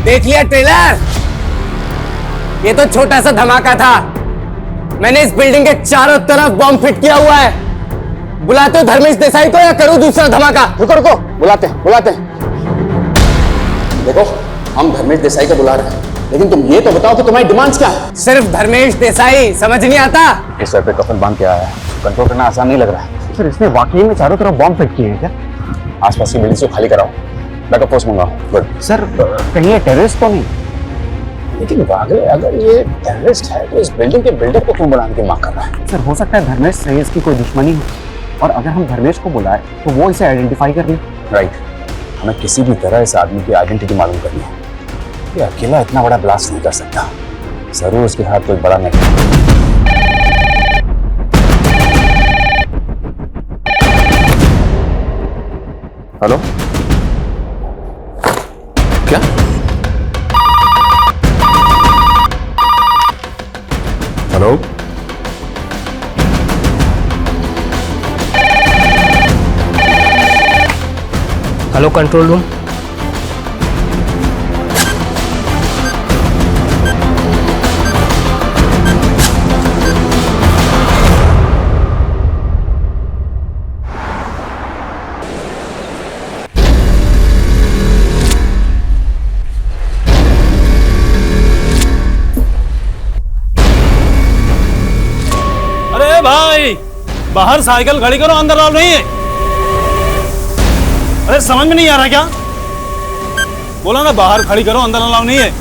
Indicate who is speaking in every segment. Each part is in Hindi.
Speaker 1: देख लिया ट्रेलर? ये तो छोटा सा धमाका था। मैंने इस बिल्डिंग के चारों तरफ बॉम्ब फिट किया हुआ है। बुलाते हो धर्मेश देसाई को या करूं दूसरा धमाका?
Speaker 2: रुको रुको, बुलाते हैं। देखो, हम धर्मेश देसाई को बुला रहे हैं, लेकिन तुम ये तो बताओ कि तुम्हारी डिमांड्स क्या है?
Speaker 1: सिर्फ धर्मेश देसाई? समझ नहीं आता?
Speaker 2: इस सर पे कफन बांध के आया है, कंट्रोल करना आसान नहीं लग रहा है। सर, इसने वाकई में चारों तरफ बॉम्ब फिट किए हैं क्या? आसपास की बिल्डिंग को खाली कराओ, बैकअप फोर्स मंगाओ। गुड सर, कहीं ये टेररिस्ट तो नहीं? लेकिन अगर ये टेररिस्ट है तो इस बिल्डिंग के बिल्डर को क्यों बनाने की मांग कर रहा है? सर, हो सकता है धर्मेश से इसकी कोई दुश्मनी हो, और अगर हम धर्मेश को बुलाए तो वो इसे आइडेंटिफाई कर ले। राइट, हमें किसी भी तरह इस आदमी की आइडेंटिटी मालूम करनी है। ये अकेला इतना बड़ा ब्लास्ट नहीं कर सकता, जरूर उसके हाथ कोई बड़ा नेटवर्क। हेलो, क्या? Hello,
Speaker 3: hello control room.
Speaker 4: अरे भाई, बाहर साइकिल खड़ी करो, अंदर अलाउ नहीं है। अरे समझ में नहीं आ रहा क्या? बोला ना बाहर खड़ी करो, अंदर अलाउ नहीं है।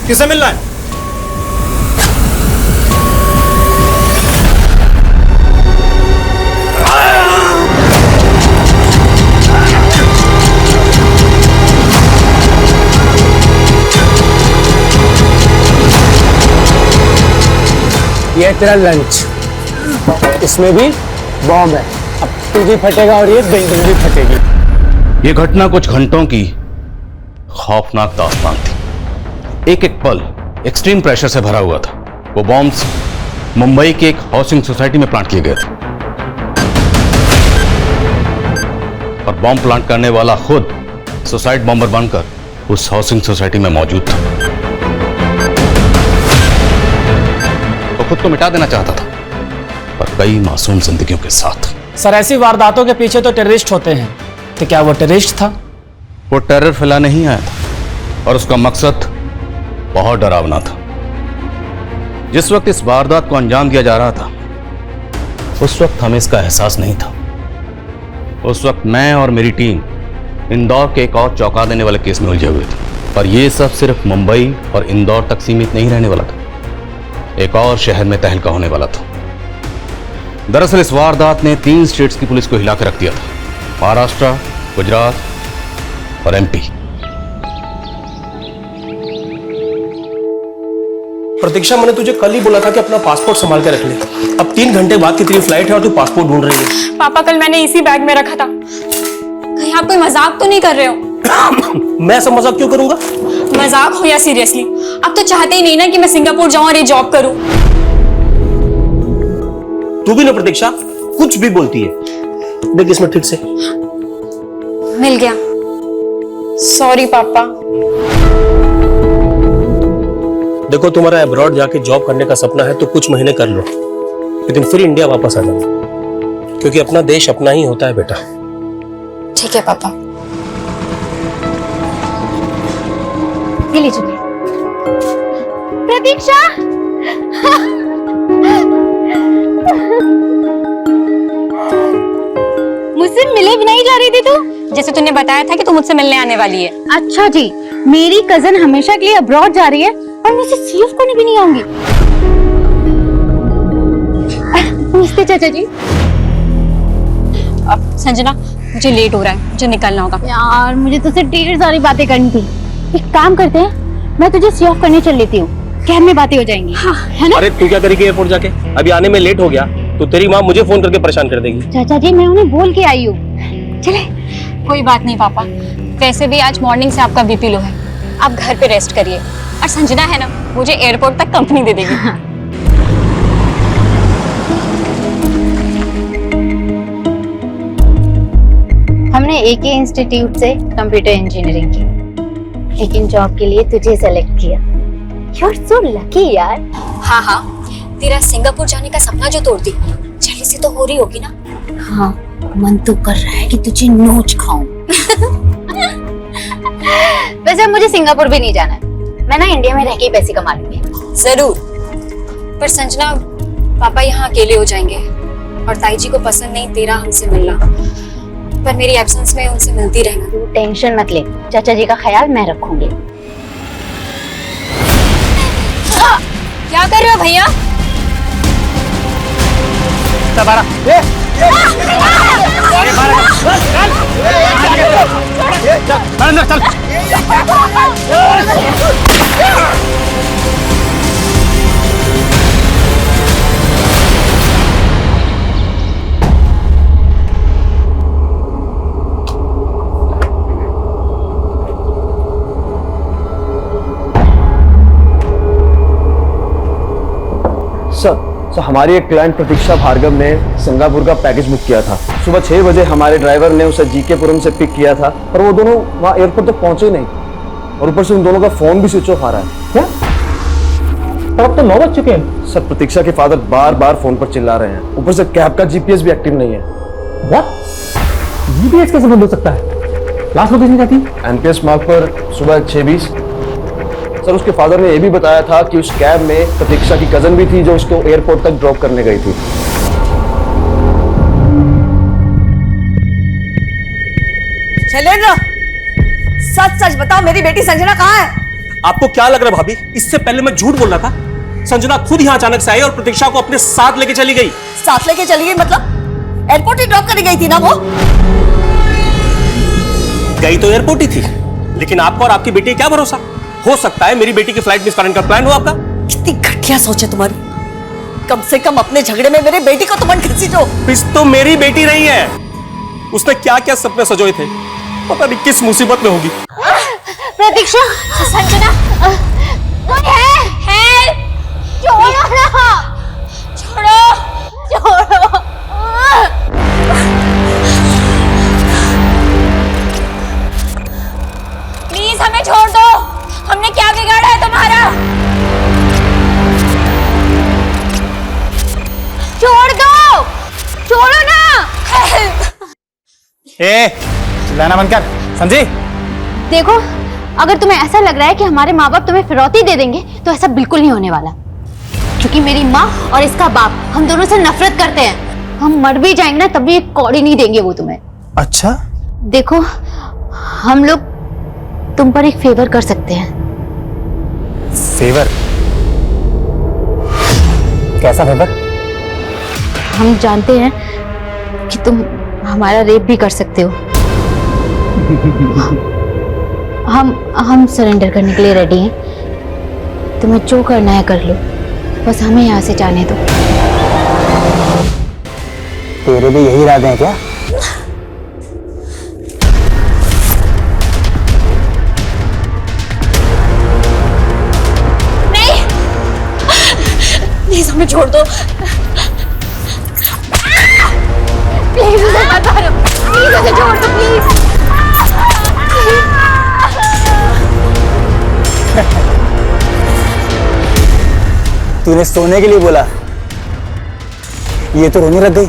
Speaker 4: किसे मिल रहा है?
Speaker 1: ये तेरा लंच, इसमें भी बॉम्ब है। अब तू भी फटेगा और ये बिल्डिंग भी फटेगी।
Speaker 5: ये घटना कुछ घंटों की खौफनाक दास्तान थी। एक एक पल एक्सट्रीम प्रेशर से भरा हुआ था। वो बॉम्ब्स मुंबई के एक हाउसिंग सोसाइटी में प्लांट किए गए थे, और बॉम्ब प्लांट करने वाला खुद सुसाइड बॉम्बर बनकर उस हाउसिंग सोसाइटी में मौजूद था। वो खुद को मिटा देना चाहता था, पर कई मासूम जिंदगियों के साथ।
Speaker 3: सर, ऐसी वारदातों के पीछे तो टेररिस्ट होते हैं, तो क्या वो टेररिस्ट था?
Speaker 5: वो टेरर फैलाने नहीं आया था, और उसका मकसद बहुत डरावना था। जिस वक्त इस वारदात को अंजाम दिया जा रहा था, उस वक्त हमें इसका एहसास नहीं था। उस वक्त मैं और मेरी टीम इंदौर के एक और चौंका देने वाले केस में उलझे हुए थे। पर यह सब सिर्फ मुंबई और इंदौर तक सीमित नहीं रहने वाला था, एक और शहर में तहलका होने वाला था। दरअसल इस वारदात ने 3 स्टेट्स की पुलिस को हिला कर रख दिया था: महाराष्ट्र, गुजरात और एमपी।
Speaker 6: प्रतीक्षा, मैंने तुझे कल ही बोला था कि अपना पासपोर्ट संभाल के रख ले। अब 3 घंटे बाद की तेरी फ्लाइट है और तू पासपोर्ट ढूंढ रही है।
Speaker 7: पापा, कल मैंने इसी बैग में रखा था। कहीं आप कोई मजाक तो नहीं कर रहे हो?
Speaker 6: मैं ऐसा मजाक क्यों करूंगा?
Speaker 7: मजाक हो या सीरियसली, आप तो चाहते ही नहीं ना कि मैं सिंगापुर जाऊं और ये जॉब करूं।
Speaker 6: तू भी ना प्रतीक्षा, कुछ भी बोलती है। देख इसमें ठीक से
Speaker 7: मिल गया। सॉरी पापा।
Speaker 6: देखो, तुम्हारा अब्रॉड जाके जॉब करने का सपना है तो कुछ महीने कर लो, लेकिन फिर इंडिया वापस आ जाओ, क्योंकि अपना देश अपना ही होता है बेटा।
Speaker 7: ठीक है पापा।
Speaker 8: ये लीजिए प्रतीक्षा। मुझसे मिले भी नहीं जा रही थी तू?
Speaker 7: जैसे तूने बताया था कि तू मुझसे मिलने आने वाली है।
Speaker 8: अच्छा जी, मेरी कजन हमेशा के लिए अब्रॉड जा रही है और मुझे सीएफ करने भी नहीं आऊंगी। नमस्ते चाचा जी।
Speaker 7: अब संजना, मुझे लेट हो रहा है, मुझे निकलना होगा।
Speaker 8: यार, मुझे तुझसे ढेर सारी बातें करनी थी। एक काम करते हैं, मैं तुझे सीएफ करने चल लेती हूँ, कैब में बातें हो जाएंगी। हाँ, है ना?
Speaker 6: अरे तू क्या करेगी एयरपोर्ट जाके? अभी आने में लेट हो गया तो तेरी माँ मुझे फोन करके परेशान कर देगी।
Speaker 8: चाचा जी, मैं उन्हें बोल के आई हूँ। चले।
Speaker 7: कोई बात नहीं पापा, वैसे भी आज मॉर्निंग से आपका बीपी लो है, आप घर पे रेस्ट करिए। और संजना है ना, मुझे एयरपोर्ट तक कंपनी दे देगी।
Speaker 8: हाँ। हमने एक ही इंस्टीट्यूट से कंप्यूटर इंजीनियरिंग की, लेकिन जॉब के लिए तुझे सेलेक्ट किया। You're so lucky यार।
Speaker 7: हाँ हाँ, तेरा सिंगापुर जाने का सपना जो तोड़ दी, जल्दी से तो हो रही होगी ना।
Speaker 8: हाँ, मन तो कर रहा है कि तुझे नोच खाऊं। वैसे मुझे सिंगापुर भी नहीं जाना है, मैं ना इंडिया में रह के ही पैसे कमा लूंगी।
Speaker 7: जरूर, पर संजना पापा यहाँ अकेले हो जाएंगे और ताई जी को पसंद नहीं तेरा हमसे मिलना, पर मेरी एब्सेंस में उनसे मिलती रहना।
Speaker 8: तू टेंशन मत ले, चाचा जी का ख्याल मैं रखूंगी।
Speaker 7: क्या कर रहे हो भैया?
Speaker 9: सर हमारी एक क्लाइंट प्रतीक्षा भार्गव ने सिंगापुर का पैकेज बुक किया था। सुबह 6 बजे हमारे ड्राइवर ने उसे जीकेपुरम से पिक किया था, पर वो दोनों वहाँ एयरपोर्ट तक पहुंचे ही नहीं, और ऊपर से उन दोनों का फोन भी स्विच ऑफ आ रहा है। क्या?
Speaker 3: अब तो 9 बज चुके हैं।
Speaker 9: सर प्रतीक्षा के फादर बार बार फोन पर चिल्ला रहे हैं, ऊपर से कैब का जीपीएस भी एक्टिव नहीं है।
Speaker 3: व्हाट? जीपीएस कैसे बंद हो सकता है? लास्ट लोकेशन क्या थी?
Speaker 9: एनपीएस मार्ग पर सुबह 6:20। सर उसके फादर ने यह भी बताया था कि उस कैब में प्रतीक्षा की कजन भी थी जो उसको एयरपोर्ट तक ड्रॉप करने गई थी।
Speaker 10: शैलेंद्र, सच सच बताओ, मेरी बेटी संजना कहाँ है?
Speaker 6: आपको क्या लग रहा है भाभी? इससे पहले मैं झूठ बोल रहा था। संजना खुद यहाँ अचानक से आई और प्रतीक्षा को अपने साथ लेके चली गई।
Speaker 10: साथ लेके चली गई मतलब? एयरपोर्ट ही ड्रॉप करने गई थी ना वो?
Speaker 6: गई तो एयरपोर्ट ही थी, लेकिन आपको और आपकी बेटी क्या भरोसा? हो सकता है मेरी बेटी की फ्लाइट मिस करने का प्लान हो आपका।
Speaker 10: कितनी घटिया सोच है तुम्हारी। कम से कम अपने झगड़े में मेरी बेटी को तो मत घसीटो।
Speaker 6: पिस तो मेरी बेटी नहीं है, उसने क्या क्या सपने सजोए थे, पता नहीं किस मुसीबत में होगी।
Speaker 8: प्रतीक्षा,
Speaker 7: संजना,
Speaker 8: कौन है?
Speaker 7: हेल्प!
Speaker 8: छोड़ो ना,
Speaker 7: छोड़ो!
Speaker 8: छोड़ो।
Speaker 7: प्लीज हमें छोड़ दो, हमने क्या बिगाड़ा है तुम्हारा?
Speaker 8: छोड़ दो, छोड़ो ना।
Speaker 4: लाना बंद कर समझी?
Speaker 8: देखो, अगर तुम्हें ऐसा लग रहा है कि हमारे माँ बाप तुम्हें फिरौती दे देंगे, तो ऐसा बिल्कुल नहीं होने वाला, क्योंकि मेरी माँ और इसका बाप हम दोनों से नफरत करते हैं। हम मर भी जाएंगे ना, तब भी एक कौड़ी नहीं देंगे वो तुम्हें।
Speaker 4: अच्छा,
Speaker 8: देखो, हम लोग तुम पर एक फेवर कर सकते हैं।
Speaker 4: फेवर? कैसा फेवर?
Speaker 8: हम जानते हैं कि तुम हमारा रेप भी कर सकते हो। हम सरेंडर करने के लिए रेडी हैं। तुम्हें जो करना है कर लो, बस हमें यहाँ से जाने दो।
Speaker 2: तेरे भी यही इरादे हैं क्या?
Speaker 7: प्लीज हमें छोड़ दो।
Speaker 8: प्लीज उसे मत मारो, प्लीज उसे छोड़ दो, प्लीज।
Speaker 2: तूने सोने के लिए बोला, ये तो रोने लग गई।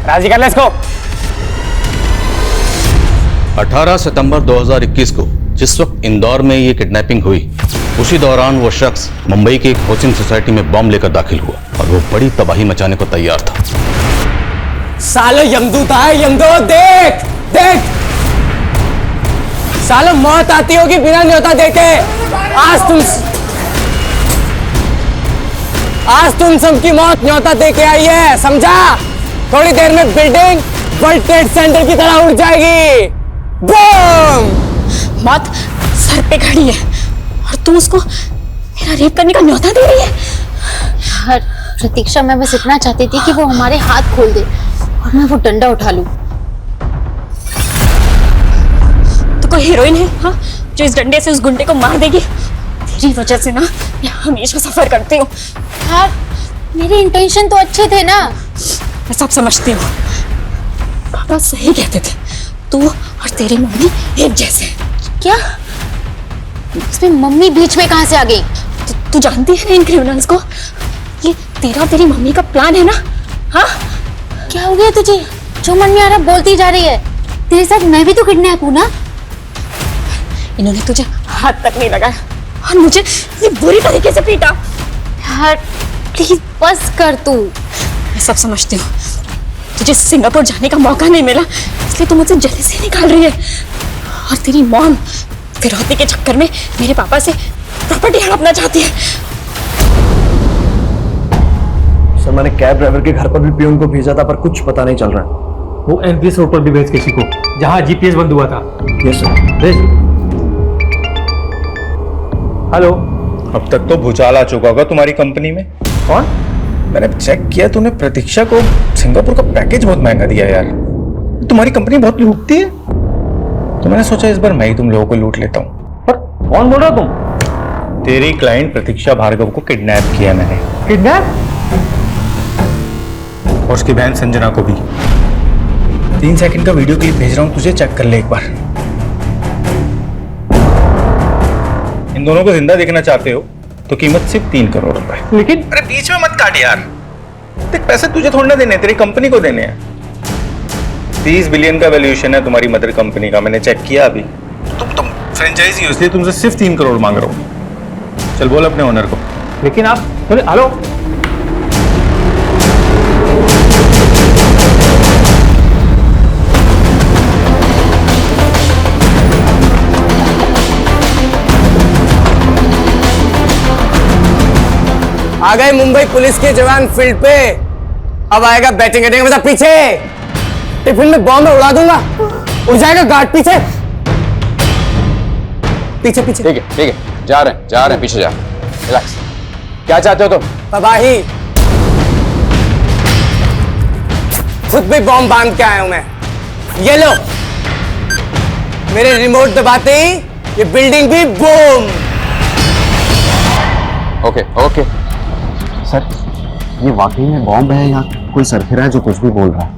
Speaker 1: राजी कर ले इसको।
Speaker 5: 18 सितंबर 2021 को जिस वक्त इंदौर में ये किडनैपिंग हुई, उसी दौरान वो शख्स मुंबई की एक कोचिंग सोसाइटी में बम लेकर दाखिल हुआ और वो बड़ी तबाही मचाने को तैयार था।
Speaker 1: सालो यमदूत आए, यमदूत देख देख। सालो मौत आती होगी बिना न्योता देके। आज तुम सबकी मौत न्योता देके आई है, समझा? थोड़ी देर में बिल्डिंग वर्ल्ड ट्रेड सेंटर की तरह उड़ जाएगी। बूम!
Speaker 7: मौत सर पे खड़ी है और तुम उसको मेरा रेप करने का न्योता दे रही है।
Speaker 8: हर प्रतीक्षा, मैं बस इतना चाहती थी कि वो हमारे हाथ खोल दे और मैं वो डंडा उठा लूं।
Speaker 7: तो कोई हीरोइन है हाँ, जो इस डंडे से उस गुंडे को मार देगी? तेरी वजह से ना मैं हमेशा सफर करती हूँ।
Speaker 8: यार, मेरे इंटेंशन तो अच्छे थे ना।
Speaker 7: मैं सब समझती हूँ, पापा सही कहते थे, तू और तेरी मम्मी एक जैसे हैं।
Speaker 8: क्या? इसमें मम्मी बीच में कहां से आ गई?
Speaker 7: तू जानती है ना इन क्रिमिनल्स को? ये तेरा और तेरी मम्मी का प्लान है ना? हाँ?
Speaker 8: क्या हो गया तुझे? जो मन में आ रहा बोलती जा रही है। तेरे साथ मैं भी तो किडनैप हूं ना।
Speaker 7: इन्होंने तुझे हाथ तक नहीं लगाया और मुझे ये बुरी तरीके से पीटा।
Speaker 8: यार प्लीज बस कर तू।
Speaker 7: मैं सब समझती हूँ, तुझे सिंगापुर जाने का मौका नहीं मिला इसलिए तू मुझसे जेलसी निकाल रही है। और तेरी मॉम फिरौती के चक्कर में मेरे पापा से प्रॉपर्टी हड़पना चाहती है।
Speaker 9: सर मैंने कैब ड्राइवर के घर पर भी पियून को भेजा था पर कुछ पता नहीं चल रहा है।
Speaker 3: वो एनपीएस रोड पर भी भेज किसी को, जहां जीपीएस बंद हुआ था।
Speaker 9: Yes sir.
Speaker 3: भेज। हेलो।
Speaker 11: अब तक तो भूचाल आ चुका होगा तुम्हारी कंपनी में।
Speaker 3: कौन?
Speaker 11: मैंने चेक किया, तूने प्रतीक्षा को सिंगापुर का पैकेज बहुत महंगा दिया यार। तुम्हारी कंपनी बहुत लूटती है, तो मैंने सोचा इस बार मैं ही तुम लोगों को लूट लेता हूँ।
Speaker 3: पर कौन बोल रहा हो तुम?
Speaker 11: तेरी क्लाइंट प्रतीक्षा भार्गव को किडनैप किया मैंने।
Speaker 3: किडनैप?
Speaker 11: और उसकी बहन संजना को भी। 3 सेकंड का वीडियो क्लिप भेज रहा हूँ तुझे, चेक कर ले एक बार। इन दोनों को जिंदा देखना चाहते हो तो कीमत सिर्फ 3 करोड़ रुपए।
Speaker 3: लेकिन
Speaker 11: अरे बीच में मत काट यार, देख पैसे तुझे थोड़ा ना देने, तेरी कंपनी को देने हैं। 30 बिलियन का वैल्यूएशन है तुम्हारी मदर कंपनी का, मैंने चेक किया अभी। तुम फ्रेंचाइजी हो इसलिए तुमसे सिर्फ 3 करोड़ मांग रहा हूँ। चल बोल अपने ओनर को।
Speaker 3: लेकिन आप हेलो।
Speaker 1: आ गए मुंबई पुलिस के जवान फील्ड पे। अब आएगा बैटिंग अटैक। मतलब पीछे टिफिन में बॉम्ब उड़ा दूंगा, उड़ जाएगा गार्ड पीछे पीछे पीछे।
Speaker 2: ठीक है जा रहे हैं पीछे जा। रिलैक्स। क्या चाहते हो तुम?
Speaker 1: तबाही। खुद भी बॉम्ब बांध के आया हूं मैं। ये लो, मेरे रिमोट दबाते ही ये बिल्डिंग भी बूम।
Speaker 2: ओके सर, ये वाकई में बॉम्ब है या कोई सरफिरा है जो कुछ भी बोल रहा है?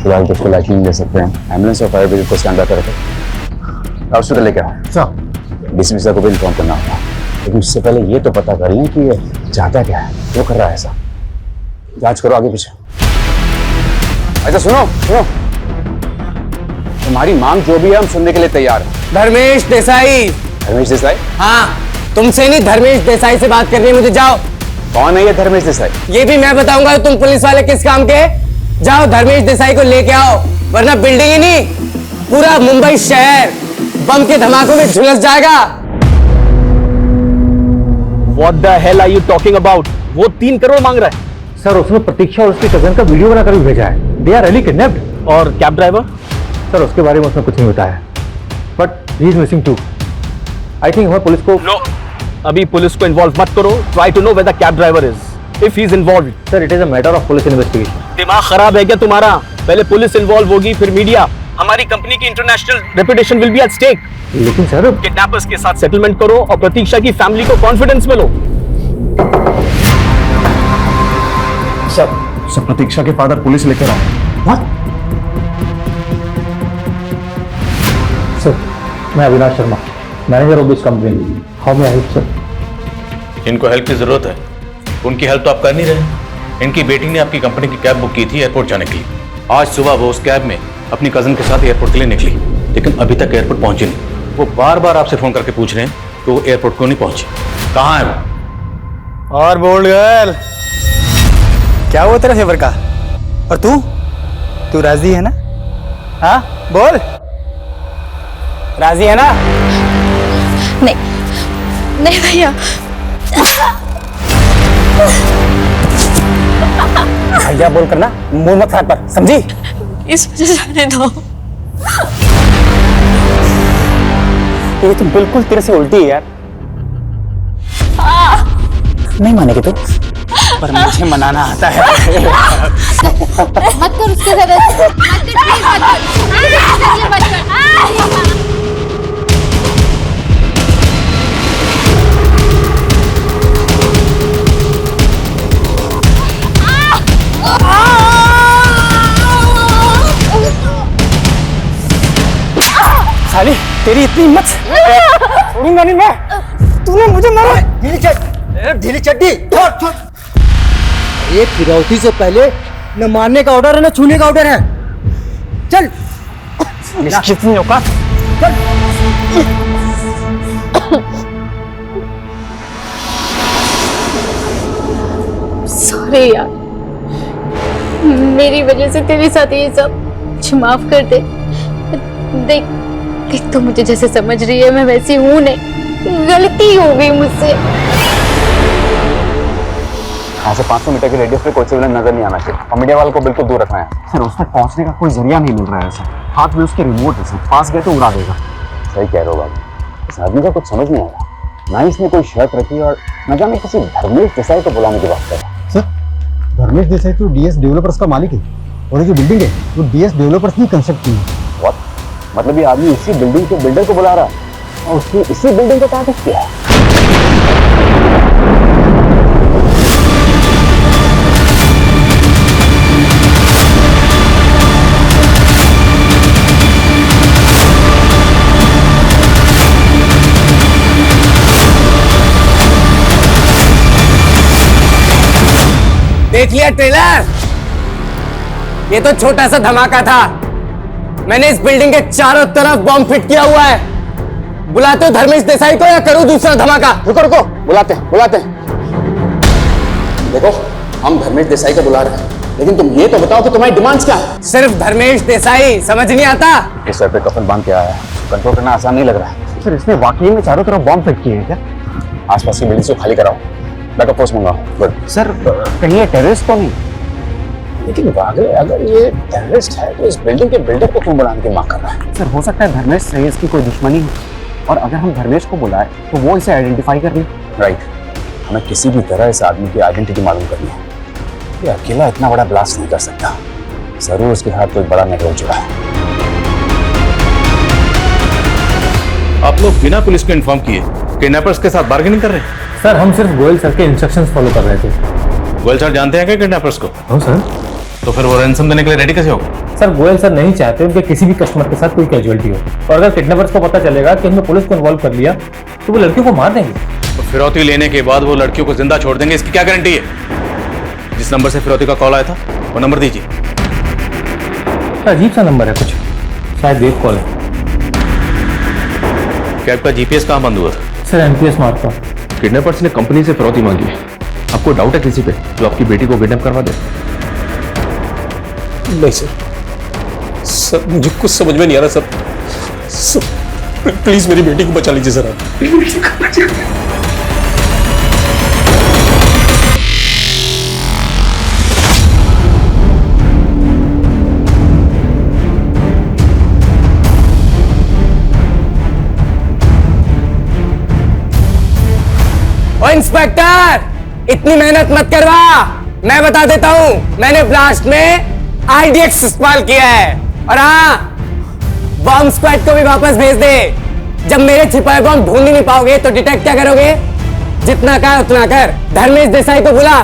Speaker 2: फिलहाल तो उसको लाइटनिंग दे सकते हैं। एम्बुलेंस और फायर ब्रिगेड को स्टैंड बाय करके हॉस्पिटल लेके आओ।
Speaker 3: सर
Speaker 2: डीसीपी सर को भी इन्फॉर्म करना होगा, लेकिन उससे पहले ये तो पता कर लें कि ये चाहता क्या है, क्यों कर रहा है ऐसा। जांच करो आगे पीछे। अच्छा सुनो, तुम्हारी मांग जो भी है हम सुनने के लिए तैयार हैं।
Speaker 1: धर्मेश देसाई।
Speaker 2: धर्मेश देसाई?
Speaker 1: हाँ, तुमसे नहीं, धर्मेश देसाई से बात करनी है मुझे। जाओ।
Speaker 2: कौन है ये धर्मेश देसाई?
Speaker 1: ये भी मैं बताऊंगा तुम पुलिस वाले किस काम के। जाओ धर्मेश देसाई को लेके आओ, वरना बिल्डिंग ही नहीं पूरा मुंबई शहर बम के धमाकों में झुलस जाएगा।
Speaker 6: What the hell are you talking about? वो 3 करोड़ मांग रहा है।
Speaker 3: सर उसने प्रतीक्षा और उसके कजन का वीडियो बनाकर भी भेजा है। They are really kidnapped.
Speaker 6: और कैब ड्राइवर?
Speaker 3: सर उसके बारे में उसने कुछ नहीं बताया, but he is missing too. I think हमें पुलिस को
Speaker 6: अभी पुलिस को इन्वॉल्व मत करो। Try to know where the cab driver is. If he is involved,
Speaker 3: sir it is a matter of police investigation.
Speaker 6: दिमाग खराब है क्या तुम्हारा? पहले पुलिस इन्वॉल्व होगी, फिर मीडिया। हमारी कंपनी की international reputation will be at stake.
Speaker 3: लेकिन सर
Speaker 6: किडनैपर्स के साथ सेटलमेंट करो और प्रतीक्षा की फैमिली को कॉन्फिडेंस में लो।
Speaker 9: सर प्रतीक्षा के फादर पुलिस लेकर आओ।
Speaker 3: सर मैं Avinash Sharma, manager of this company. How may I help sir?
Speaker 5: इनको हेल्प की जरूरत है, उनकी हेल्प तो आप कर नहीं रहे। इनकी बेटी ने आपकी कंपनी की कैब बुक की थी एयरपोर्ट जाने के लिए। आज सुबह वो उस कैब में अपनी कजन के साथ एयरपोर्ट के लिए निकली, लेकिन अभी तक एयरपोर्ट पहुंची नहीं। वो बार बार आपसे फोन करके पूछ रहे हैं कि वो एयरपोर्ट क्यों नहीं पहुंची, कहाँ है वो?
Speaker 4: और बोल्ड गर्ल, क्या हुआ तेरा फेवर का? और तू राजी है ना? हाँ बोल, राजी है ना?
Speaker 7: नहीं भैया।
Speaker 1: भैया बोल करना मुंह मत खराब कर, समझी?
Speaker 7: इस वजह से जाने दो।
Speaker 1: ये तो बिल्कुल तेरे से उल्टी है यार। नहीं मानेगी तू, पर मुझे मनाना आता है।
Speaker 8: मत कर उसके साथ ऐसे। मत कर, मत कर।
Speaker 4: साली, तेरी इतनी हिम्मत, छोड़ूंगा नहीं मैं। तूने मुझे मारा।
Speaker 1: ढीली चड्डी छोड़ छोड़। ये फिरौती से पहले न मारने का ऑर्डर है न छूने का ऑर्डर है। चल
Speaker 2: कितनी औकात।
Speaker 8: सॉरी यार, मेरी वजह से तेरे साथ ये सब। मुझे माफ कर दे। देख देख, तो मुझे जैसे समझ रही है मैं वैसी हूं नहीं, गलती हो गई मुझसे।
Speaker 2: यहाँ से 500 मीटर के रेडियस में कोई सिविलियन नजर नहीं आना चाहिए और मीडिया वालों को बिल्कुल दूर रखना है। सर उस तक पहुंचने का कोई जरिया नहीं मिल रहा है सर। हाथ में उसके रिमोट है सर, पास गए तो उड़ा देगा। सही कह रहे हो बाबू, इस आदमी का कुछ समझ नहीं आ रहा। ना इसने कोई शर्त रखी और न जाने किसी धर्मेश देसाई को बुलाने की बात कर रहा है।
Speaker 3: सर धर्मेश देसाई तो डीएस डेवलपर्स का मालिक है और ये जो बिल्डिंग है वो डीएस डेवलपर्स ने कंस्ट्रक्ट की है।
Speaker 2: What? मतलब ये आदमी इसी बिल्डिंग के बिल्डर को बुला रहा है और उसने इसी बिल्डिंग को टारगेट किया है।
Speaker 1: देख लिया ट्रेलर? ये तो छोटा सा धमाका था। मैंने इस बिल्डिंग के चारों तरफ बॉम्ब फिट किया हुआ है। बुलाते हो धर्मेश देसाई को या करूं दूसरा धमाका?
Speaker 2: रुको रुको, बुलाते बुलाते। देखो हम धर्मेश देसाई को बुला रहे हैं, लेकिन तुम ये तो बताओ कि तुम्हारी डिमांड्स क्या है?
Speaker 1: सिर्फ धर्मेश देसाई, समझ नहीं आता?
Speaker 2: इस सर पे कफन बांध के आया है, कंट्रोल करना आसान नहीं लग रहा है। सर इसने वाकई में चारों तरफ बॉम्ब फिट किए हैं क्या? आसपास की बिल्डिंग को खाली कराओ, बैकअप फोर्स मंगाओ। गुड। सर कहीं ये टेररिस्ट तो नहीं? लेकिन वाकई अगर ये टेररिस्ट है तो इस बिल्डिंग के बिल्डर को क्यों बुलाने की मांग कर रहा है? सर हो सकता है धर्मेश से इसकी कोई दुश्मनी हो और अगर हम धर्मेश को बुलाए तो वो इसे आइडेंटिफाई कर ले। राइट, हमें किसी भी तरह इस आदमी की आइडेंटिटी मालूम करनी है। ये अकेला इतना बड़ा ब्लास्ट नहीं कर सकता, जरूर उसके हाथ कोई बड़ा नेटवर्क जुड़ा है।
Speaker 5: आप लोग बिना पुलिस को इन्फॉर्म किए किडनैपर्स के साथ बार्गेनिंग कर रहे हैं?
Speaker 3: सर हम सिर्फ गोयल सर के इंस्ट्रक्शंस फॉलो कर रहे थे।
Speaker 5: गोयल सर जानते हैं क्या किडनैपर्स को?
Speaker 3: हाँ सर।
Speaker 5: तो फिर वो रैंसम देने के लिए रेडी कैसे होगा?
Speaker 3: सर गोयल सर नहीं चाहते उनके किसी भी कस्टमर के साथ कोई कैजुअलिटी हो, और अगर किडनैपर्स को पता चलेगा कि हमने पुलिस को इन्वॉल्व कर लिया तो वो लड़कियों को मार देंगे।
Speaker 5: तो फिरौती लेने के बाद वो लड़कियों को जिंदा छोड़ देंगे, इसकी क्या गारंटी है? जिस नंबर से फिरौती का कॉल आया था वो नंबर दीजिए।
Speaker 3: अजीब सा नंबर है कुछ, शायद वेब कॉल है।
Speaker 5: कैब का जीपीएस कहाँ बंद हुआ था?
Speaker 3: सर एमपीएस मारता।
Speaker 12: किडनैपर्स ने कंपनी से फिरौती मांगी है। आपको डाउट है किसी पे जो आपकी बेटी को किडनैप करवा दे?
Speaker 6: नहीं सर, मुझे कुछ समझ में नहीं आ रहा सर, प्लीज मेरी बेटी को बचा लीजिए सर आप।
Speaker 1: ओ इंस्पेक्टर, इतनी मेहनत मत करवा। मैं बता देता हूं, मैंने ब्लास्ट में आईडीएक्स इस्तेमाल किया है। और हाँ, बॉम्ब स्क्वाड को भी वापस भेज दे। जब मेरे छिपाए बॉम्ब ढूंढ ही नहीं पाओगे तो डिटेक्ट क्या करोगे? जितना कर उतना कर। धर्मेश देसाई को बुला,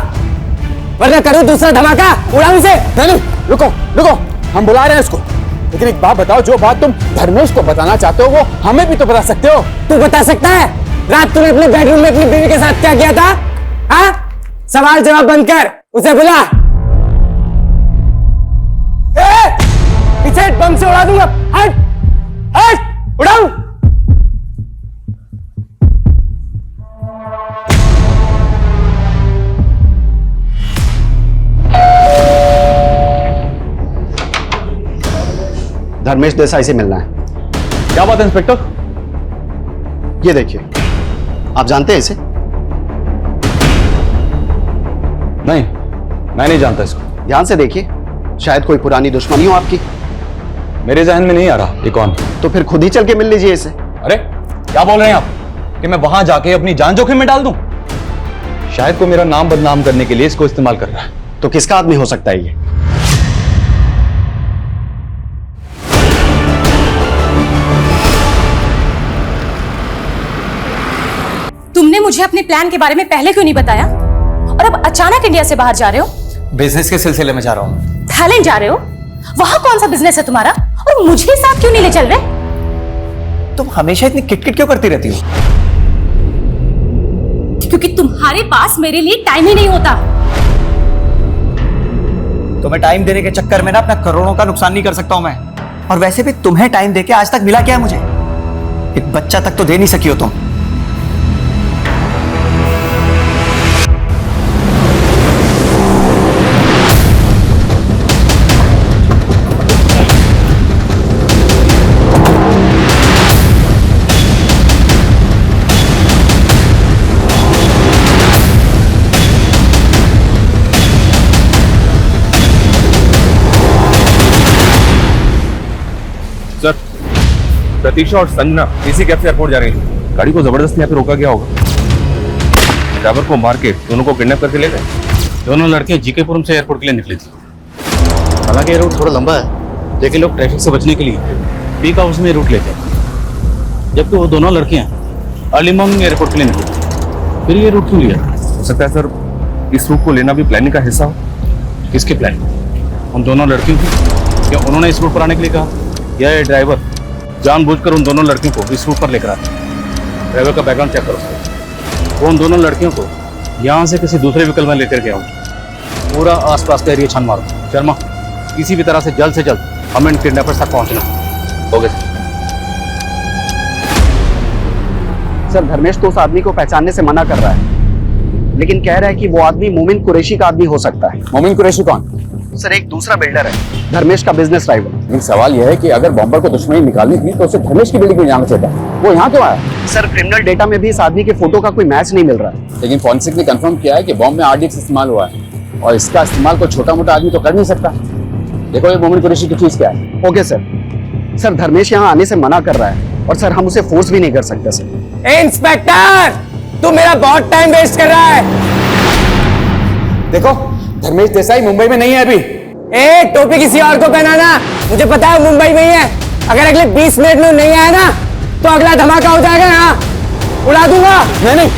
Speaker 1: वरना करूं दूसरा धमाका, उड़ाऊं से।
Speaker 2: रुको रुको, हम बुला रहे हैं उसको, लेकिन एक बात बताओ, जो बात तुम धर्मेश को बताना चाहते हो वो हमें भी तो बता सकते हो।
Speaker 1: तू बता सकता है रात तूने अपने बेडरूम में अपनी बीवी के साथ क्या किया था? हाँ, सवाल जवाब बंद कर, उसे बुला। पीछे बम से उड़ा दूंगा। हट हट, उड़ाऊं।
Speaker 2: धर्मेश देसाई से मिलना है।
Speaker 12: क्या बात है इंस्पेक्टर?
Speaker 2: ये देखिए, आप जानते हैं इसे?
Speaker 12: नहीं, मैं नहीं जानता इसको।
Speaker 2: ध्यान से देखिए, शायद कोई पुरानी दुश्मनी हो आपकी।
Speaker 12: मेरे जहन में नहीं आ रहा ये कौन।
Speaker 2: तो फिर खुद ही चल के मिल लीजिए इसे।
Speaker 12: अरे क्या बोल रहे हैं आप कि मैं वहां जाके अपनी जान जोखिम में डाल दूं? शायद कोई मेरा नाम बदनाम करने के लिए इसको इस्तेमाल कर रहा है।
Speaker 2: तो किसका आदमी हो सकता है ये?
Speaker 7: तुमने मुझे अपने प्लान के बारे में पहले क्यों नहीं बताया? और अब अचानक इंडिया से बाहर जा रहे हो?
Speaker 4: बिजनेस के सिलसिले में जा रहा हूँ।
Speaker 7: थाईलैंड जा रहे हो? वहां कौन सा बिजनेस है तुम्हारा? और मुझे साथ क्यों नहीं ले चल रहे?
Speaker 4: तुम हमेशा इतनी किटकिट क्यों करती रहती हो?
Speaker 7: क्योंकि तुम्हारे पास मेरे लिए टाइम ही नहीं होता।
Speaker 4: तुम्हें टाइम देने के चक्कर में ना अपना करोड़ों का नुकसान नहीं कर सकता हूं मैं। और वैसे भी तुम्हें टाइम देके आज तक मिला क्या है मुझे? एक बच्चा तक तो दे नहीं सकी हो तुम।
Speaker 11: सर, प्रतीक्षा और संजना इसी कैब से एयरपोर्ट जा रही है। गाड़ी को जबरदस्ती यहाँ पे रोका गया होगा। ड्राइवर को मार के दोनों को किडनैप करके ले गए।
Speaker 5: दोनों लड़कियां जीकेपुरम से एयरपोर्ट के लिए निकली थी। हालांकि ये रूट थोड़ा लंबा है, लेकिन लोग ट्रैफिक से बचने के लिए पीक आवर्स में रूट लेते हैं, जबकि वो दोनों लड़कियां अर्ली मॉर्निंग एयरपोर्ट के लिए निकली थी। फिर ये रूट क्यों लिया?
Speaker 11: हो सकता है सर इस रूट को लेना भी प्लानिंग का हिस्सा हो।
Speaker 5: किसके प्लानिंग? उन दोनों लड़कियों की? क्या उन्होंने इस रूट पर आने के लिए कहा, या ये ड्राइवर जानबूझकर उन दोनों लड़कियों को इस रूट पर लेकर आते? ड्राइवर का बैकग्राउंड चेक करो। वो उन दोनों लड़कियों को यहाँ से किसी दूसरे व्हीकल में लेकर गया हूँ। पूरा आसपास का एरिया छान मारो। शर्मा, किसी भी तरह से जल्द हमें इन किडनैपर्स तक पहुँचना। हो गया
Speaker 2: सर, धर्मेश तो उस आदमी को पहचानने से मना कर रहा है, लेकिन कह रहा है कि वो आदमी मोमिन कुरैशी का आदमी हो सकता है।
Speaker 12: मोमिन कुरैशी कौन?
Speaker 2: सर, एक दूसरा बिल्डर है, धर्मेश का बिजनेस राइवल।
Speaker 12: लेकिन सवाल यह है कि अगर बॉम्बर को दुश्मनी निकालनी थी तो उसे धर्मेश की बिल्डिंग में जाना चाहिए था। वो यहाँ क्यों आया?
Speaker 2: सर, क्रिमिनल डेटा में भी इस आदमी के फोटो का कोई मैच नहीं मिल रहा है।
Speaker 12: लेकिन फॉरेंसिक ने कंफर्म किया है कि बॉम्ब में RDX इस्तेमाल हुआ है, और इसका इस्तेमाल कोई छोटा मोटा आदमी तो कर नहीं सकता। देखो ये मोमिन कुरैशी की चीज क्या है।
Speaker 2: Okay sir. सर, धर्मेश यहाँ आने से मना कर रहा है, और सर हम उसे फोर्स भी नहीं कर सकते सर।
Speaker 1: इंस्पेक्टर, तू मेरा बहुत टाइम वेस्ट कर रहा है।
Speaker 12: देखो, धर्मेश देसाई मुंबई में नहीं है अभी।
Speaker 1: ए, टोपी किसी और को पहनाना, मुझे पता है मुंबई में ही है। अगर अगले 20 मिनट में नहीं आया ना तो अगला धमाका हो जाएगा, यहाँ उड़ा दूंगा।
Speaker 12: नहीं।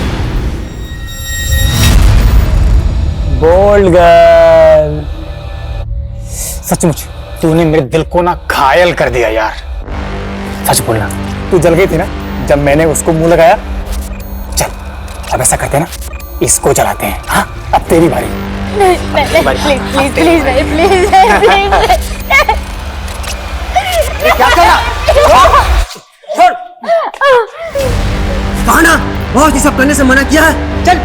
Speaker 4: बोल्ड गर्ल, सचमुच तूने मेरे दिल को ना घायल कर दिया यार। सच बोलना, तू जल गई थी ना जब मैंने उसको मुंह लगाया। चल अब ऐसा करते हैं ना, इसको जलाते हैं। हाँ, अब तेरी बारी।
Speaker 8: प्लीज
Speaker 4: क्या करा? छोड़।
Speaker 1: कहा ना, बहुत ही सब करने से मना किया है। चल।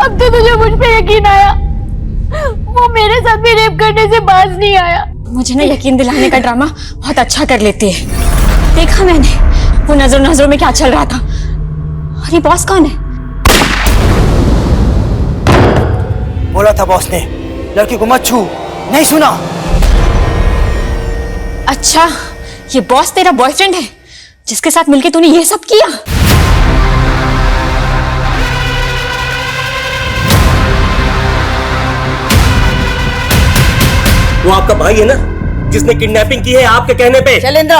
Speaker 8: अब तो तुझे मुझ पे यकीन आया। वो मेरे साथ भी रेप करने से बाज नहीं आया।
Speaker 7: मुझे ना यकीन दिलाने का ड्रामा बहुत अच्छा कर लेती है। देखा मैंने वो नजरों में क्या चल रहा था। और ये बॉस कौन है?
Speaker 4: बोला था बॉस ने लड़की को मत छू, नहीं सुना।
Speaker 7: अच्छा, ये बॉस तेरा बॉयफ्रेंड है जिसके साथ मिलके तूने ये सब किया?
Speaker 6: वो आपका भाई है ना जिसने किडनैपिंग की है आपके कहने पे?
Speaker 10: शैलेंद्र,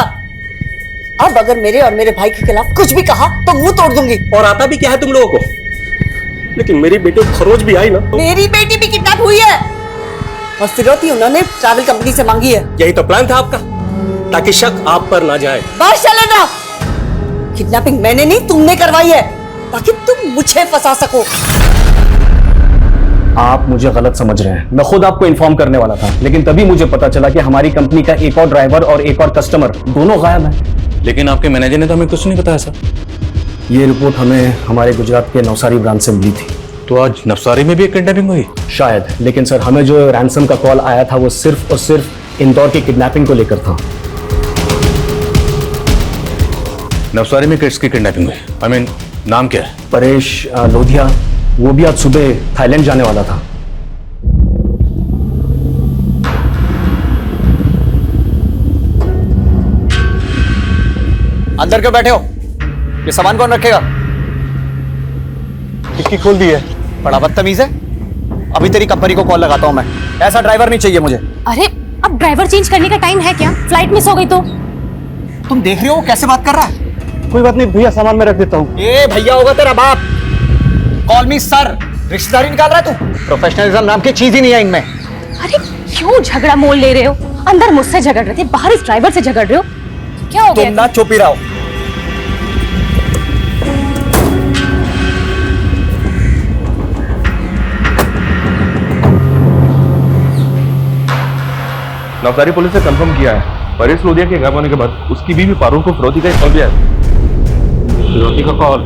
Speaker 10: अब अगर मेरे और मेरे भाई के खिलाफ कुछ भी कहा तो मुंह तोड़ दूंगी।
Speaker 6: और आता भी क्या है तुम लोगों को? लेकिन मेरी बेटी खरोच भी आई ना तो...
Speaker 10: मेरी बेटी भी किडनैप हुई है और फिरौती उन्होंने ट्रैवल कंपनी से मांगी है।
Speaker 6: यही तो प्लान था आपका, ताकि शक आप पर ना जाए।
Speaker 10: बस शैलेंद्र, किडनैपिंग मैंने नहीं तुमने करवाई है ताकि तुम मुझे फंसा सको।
Speaker 9: आप मुझे गलत समझ रहे हैं। मैं खुद आपको इन्फॉर्म करने वाला था, लेकिन तभी मुझे पता चला कि हमारी कंपनी का एक और ड्राइवर और एक और कस्टमर दोनों गायब हैं।
Speaker 5: लेकिन आपके मैनेजर ने तो हमें कुछ नहीं बताया सर।
Speaker 9: ये रिपोर्ट हमें हमारे गुजरात के नवसारी ब्रांच से मिली थी।
Speaker 5: तो आज नवसारी में भी एक किडनैपिंग हुई?
Speaker 9: शायद, लेकिन सर हमें जो रैंसम का कॉल आया था वो सिर्फ और सिर्फ इंदौर की किडनैपिंग को लेकर था।
Speaker 5: नवसारी में किसकी किडनैपिंग हुई? आई मीन, नाम क्या है?
Speaker 9: परेश लोधिया, वो भी आज सुबह थाईलैंड जाने वाला था।
Speaker 4: अंदर क्यों बैठे हो? ये सामान कौन रखेगा? खिड़की खोल दी है। बड़ा बदतमीज है। अभी तेरी कंपनी को कॉल लगाता हूं मैं। ऐसा ड्राइवर नहीं चाहिए मुझे।
Speaker 7: अरे, अब ड्राइवर चेंज करने का टाइम है क्या? फ्लाइट मिस हो गई तो?
Speaker 4: तुम देख रहे हो कैसे बात कर रहा है?
Speaker 9: कोई बात नहीं भैया, सामान में रख देता हूँ।
Speaker 4: ए भैया होगा तेरा बाप। कॉल मी सर। रिश्तेदारी निकाल रहा है तू? प्रोफेशनलिज्म नाम की चीज ही नहीं है इनमें।
Speaker 7: अरे क्यों झगड़ा मोल ले रहे हो? अंदर मुझसे झगड़ रहे थे, बाहर इस ड्राइवर से झगड़ रहे हो। क्या हो गया?
Speaker 9: तुम ना चुप ही रहो।
Speaker 11: नवसारी पुलिस ने कंफर्म किया है परेश लोधिया के गायब होने के बाद उसकी बीवी पारुल को फिरौती का कॉल दिया है। फिरौती का कॉल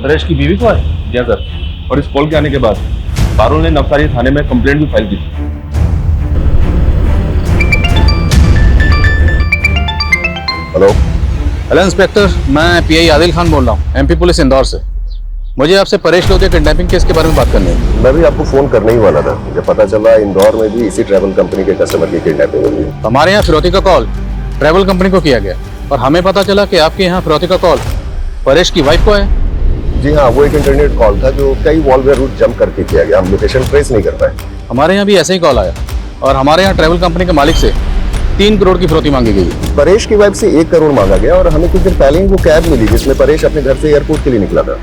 Speaker 11: परेश की बीवी को है? जी सर। और इस कॉल के आने के बाद पारुल ने नवसारी थाने में कंप्लेंट भी फाइल की थी।
Speaker 5: हेलो इंस्पेक्टर, मैं पीआई आदिल खान बोल रहा हूँ, एमपी पुलिस इंदौर से। मुझे आपसे परेश लोधिया किडनैपिंग केस के बारे में बात करनी है।
Speaker 13: मैं भी आपको फोन करने ही वाला था जब पता चला इंदौर में भी इसी ट्रैवल कंपनी के कस्टमर की किडनैपिंग हुई है।
Speaker 5: हमारे यहाँ फिरौती का कॉल ट्रैवल कंपनी को किया गया और हमें पता चला कि आपके यहाँ फिरौती का कॉल परेश की वाइफ को है।
Speaker 13: जी हाँ, वो एक इंटरनेट कॉल था जो कई वॉलवेयर रूट जंप करके किया गया। हम लोकेशन ट्रेस नहीं कर पाए।
Speaker 5: हमारे यहाँ भी ऐसे ही कॉल आया और हमारे यहाँ ट्रैवल कंपनी के मालिक से 3 करोड़ की फिरौती मांगी गई है।
Speaker 13: परेश की वाइफ से 1 करोड़ मांगा गया और हमें कुछ दिन पहले ही वो कैब मिली जिसमें परेश अपने घर से एयरपोर्ट के लिए निकला था।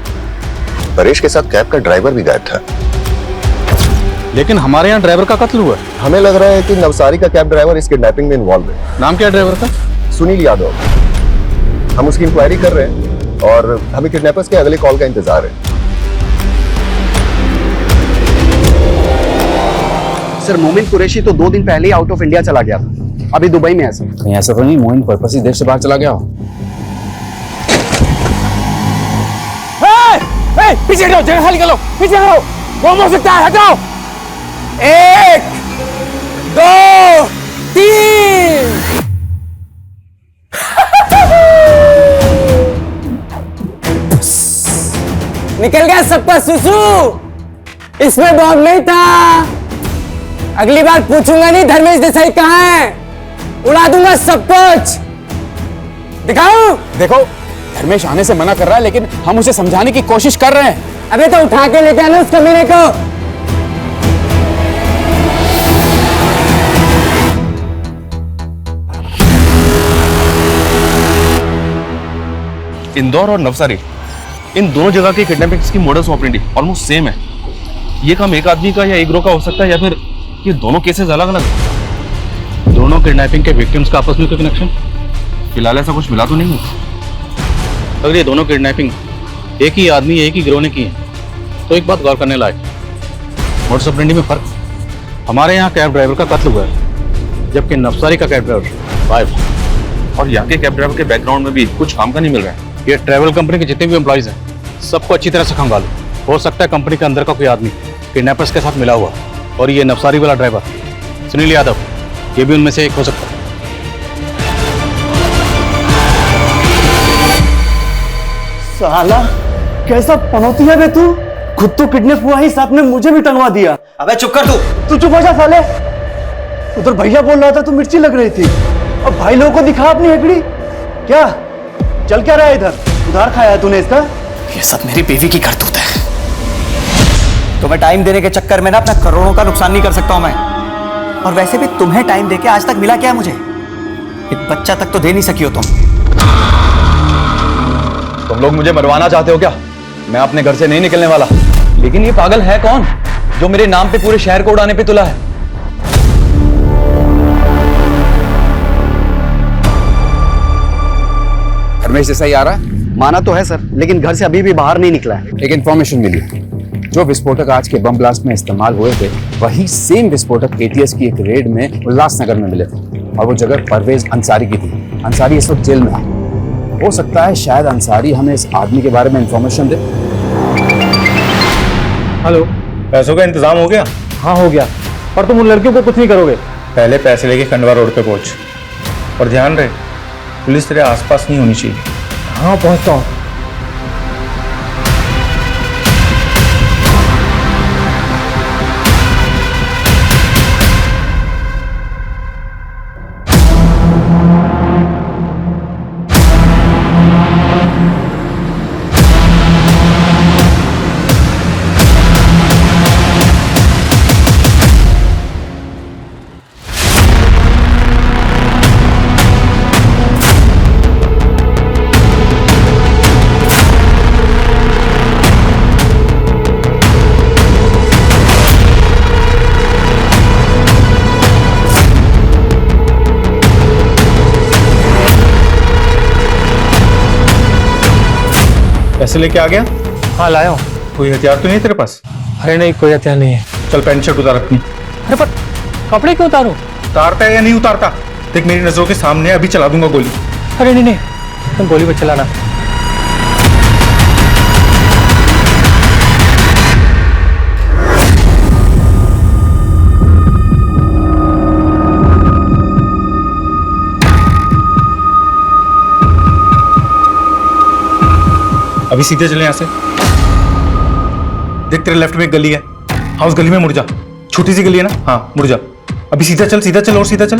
Speaker 13: परेश के साथ कैब का ड्राइवर भी गायब था।
Speaker 5: लेकिन हमारे यहाँ ड्राइवर का कत्ल हुआ है।
Speaker 13: हमें लग रहा है कि नवसारी का कैब ड्राइवर इस किडनैपिंग में इन्वॉल्व है।
Speaker 5: नाम क्या है ड्राइवर का?
Speaker 13: सुनील यादव। हम उसकी इंक्वायरी कर रहे हैं और हमें किडनैपर्स के अगले कॉल का इंतजार है।
Speaker 2: सर, मोमिन कुरैशी तो 2 दिन पहले ही आउट ऑफ इंडिया चला गया था, अभी दुबई में है सर।
Speaker 12: कहीं ऐसा तो नहीं मोइन पर्पस ही देश से बाहर चला गया हो?
Speaker 1: पीछे हटो, जगह खाली कर लो, पीछे हटो, बम हो सकता है, हटाओ। 1 2 3। निकल गया सबका सुसु। इसमें बॉम्ब नहीं था। अगली बार पूछूंगा नहीं धर्मेश देसाई कहाँ है, उड़ा दूंगा सब कुछ। दिखाऊं?
Speaker 2: देखो, धर्मेश आने से मना कर रहा है लेकिन हम उसे समझाने की कोशिश कर रहे हैं।
Speaker 1: अबे तो उठा के लेके आना उस कमीने को।
Speaker 11: इंदौर और नवसारी, इन दोनों जगह की किडनैपिंग की मोडस ऑपरेंडी ऑलमोस्ट सेम है। ये काम एक आदमी का या एक ग्रोह का हो सकता है या फिर ये दोनों केसेस अलग अलग हैं।
Speaker 5: दोनों किडनैपिंग के विक्टिम्स का आपस में कोई कनेक्शन?
Speaker 11: फिलहाल ऐसा कुछ मिला तो नहीं है।
Speaker 5: अगर ये दोनों किडनैपिंग एक ही आदमी एक ही गिरोह ने की है तो एक बात गौर करने लायक, मोडस ऑपरेंडी में फर्क। हमारे यहाँ कैब ड्राइवर का कत्ल हुआ है जबकि नवसारी का कैब ड्राइवर गायब है।
Speaker 11: और यहाँ के कैब ड्राइवर के बैकग्राउंड में भी कुछ काम का नहीं मिल रहा है।
Speaker 5: ये ट्रैवल कंपनी के जितने भी एम्प्लॉइज हैं सबको अच्छी तरह से खंगालो। हो सकता है कंपनी के अंदर का कोई आदमी किडनैपर्स के साथ मिला हुआ और ये नवसारी वाला ड्राइवर सुनील यादव, ये भी उनमें से एक हो सकता है।
Speaker 9: साला कैसा पनौती है बे तू? खुद तो किडनैप हुआ ही, साथ में मुझे भी टंगवा दिया।
Speaker 6: अबे चुप कर
Speaker 9: तू चुप हो जा साले। उधर भैया बोल रहा था तू मिर्ची लग रही थी, अब भाई लोगों को दिखा अपनी हेकड़ी। क्या चल क्या रहा है इधर? उधार खाया है तूने इसका?
Speaker 4: ये सब मेरी बीवी की करतूत है। तुम्हें टाइम देने के चक्कर में ना अपना करोड़ों का नुकसान नहीं कर सकता हूं मैं। और वैसे भी तुम्हें टाइम देके आज तक मिला क्या है मुझे? एक बच्चा तक तो दे नहीं सकी हो तुम।
Speaker 12: तुम लोग मुझे मरवाना चाहते हो क्या? मैं अपने घर से नहीं निकलने वाला। लेकिन ये पागल है कौन जो मेरे नाम पे पूरे शहर को उड़ाने पे तुला है?
Speaker 2: धर्मेश देसाई आ रहा है?
Speaker 9: माना तो है सर, लेकिन घर से अभी भी बाहर नहीं निकला है।
Speaker 2: एक इंफॉर्मेशन मिली, जो विस्फोटक आज के बम ब्लास्ट में इस्तेमाल हुए थे वही सेम विस्फोटक एटीएस की एक रेड में उल्लासनगर में मिले थे और वो जगह परवेज अंसारी की थी। अंसारी इस वक्त जेल में है। हो सकता है शायद अंसारी हमें इस आदमी के बारे में इंफॉर्मेशन दे।
Speaker 3: हेलो,
Speaker 11: पैसों का इंतजाम हो गया?
Speaker 3: हाँ हो गया। और तुम उन लड़कियों को कुछ नहीं करोगे?
Speaker 11: पहले पैसे लेके खंडवा रोड पे पहुंच और ध्यान रहे पुलिस तेरे आसपास नहीं होनी चाहिए।
Speaker 3: हाँ पहुंचता हूँ।
Speaker 11: पैसे लेके आ गया?
Speaker 3: हाँ लाया हूँ।
Speaker 11: कोई हथियार तो नहीं है तेरे पास?
Speaker 3: अरे नहीं, कोई हथियार नहीं है।
Speaker 11: चल पैंट शर्ट उतार अपनी।
Speaker 3: अरे पर कपड़े क्यों उतारूं?
Speaker 11: उतारता है या नहीं उतारता? देख मेरी नजरों के सामने, अभी चला दूंगा गोली।
Speaker 3: अरे नहीं नहीं, तुम गोली मत चलाना।
Speaker 11: अभी सीधे चले यहां से। देख तेरे लेफ्ट में एक गली है, हाँ उस गली में मुड़ जा। छोटी सी गली है ना, हाँ मुड़ जा। अभी सीधा चल और सीधा चल।